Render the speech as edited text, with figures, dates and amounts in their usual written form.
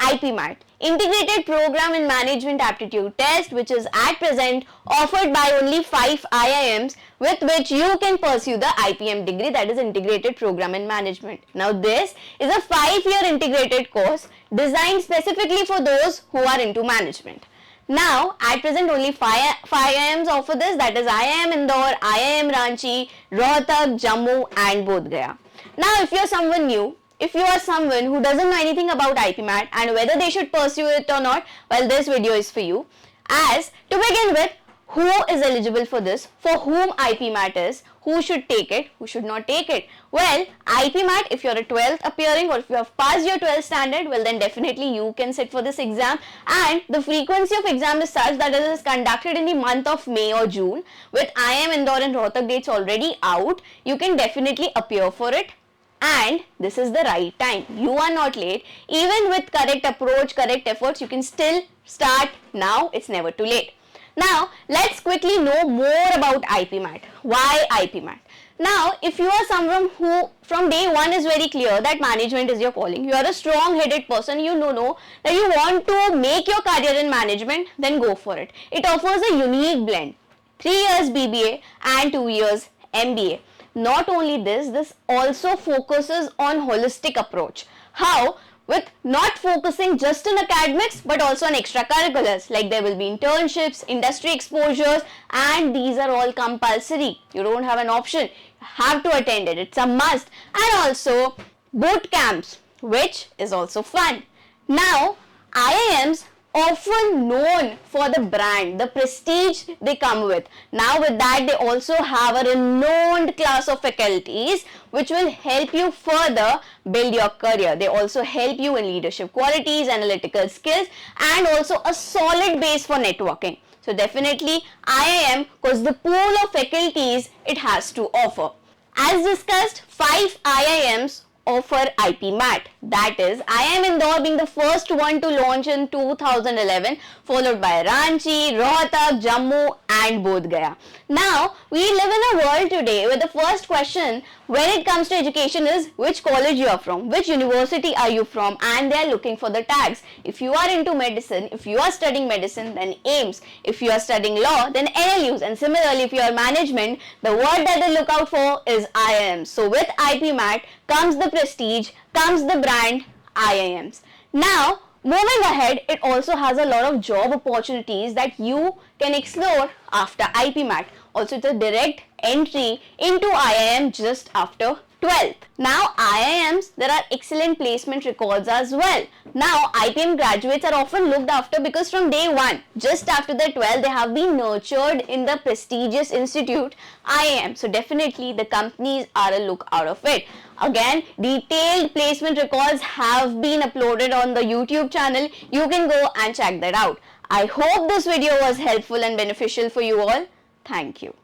IPMAT, Integrated Program and Management Aptitude Test, which is at present offered by only 5 IIMs, with which you can pursue the IPM degree, that is Integrated Program and Management. Now this is a 5-year integrated course designed specifically for those who are into management. Now, at present only 5 IIMs offer this, that is IIM Indore, IIM Ranchi, Rohtak, Jammu and Bodh Gaya. Now, if you are someone new, if you are someone who doesn't know anything about IPMAT and whether they should pursue it or not, well, this video is for you. As to begin with, who is eligible for this, for whom IPMAT is, who should take it, who should not take it. Well, IPMAT, if you're a 12th appearing or if you have passed your 12th standard, well then definitely you can sit for this exam, and the frequency of exam is such that it is conducted in the month of May or June. With IIM Indore and Rohtak dates already out, you can definitely appear for it. And this is the right time. You are not late. Even with correct approach, correct efforts, you can still start now. It's never too late. Now, let's quickly know more about IPMAT. Why IPMAT? Now, if you are someone who from day one is very clear that management is your calling, you are a strong-headed person, you know that you want to make your career in management, then go for it. It offers a unique blend. 3 years BBA and 2 years MBA. Not only this, this also focuses on holistic approach. How? With not focusing just on academics but also on extracurriculars, like there will be internships, industry exposures, and these are all compulsory. You don't have an option. You have to attend it. It's a must. And also boot camps, which is also fun. Now, IIMs often known for the brand, the prestige they come with. Now with that, they also have a renowned class of faculties which will help you further build your career. They also help you in leadership qualities, analytical skills, and also a solid base for networking. So definitely IIM, because the pool of faculties it has to offer. As discussed, 5 IIMs offer IPMAT, that is IIM Indore being the first one to launch in 2011, followed by Ranchi, Rohtak, Jammu and Bodh Gaya. Now we live in a world today where the first question when it comes to education is which college you are from, which university are you from, and they are looking for the tags. If you are into medicine, if you are studying medicine, then AIIMS. If you are studying law, then NLUs. And similarly, if you are management, the word that they look out for is IIMs. So with IPMAT comes the prestige, comes the brand IIMs. Now, moving ahead, it also has a lot of job opportunities that you can explore after IPMAT. Also, it's a direct entry into IIM just after 12th. Now, IIMs, there are excellent placement records as well. Now, IPM graduates are often looked after because from day one, just after their 12th, they have been nurtured in the prestigious institute IIM. So, definitely the companies are a look out of it. Again, detailed placement records have been uploaded on the YouTube channel. You can go and check that out. I hope this video was helpful and beneficial for you all. Thank you.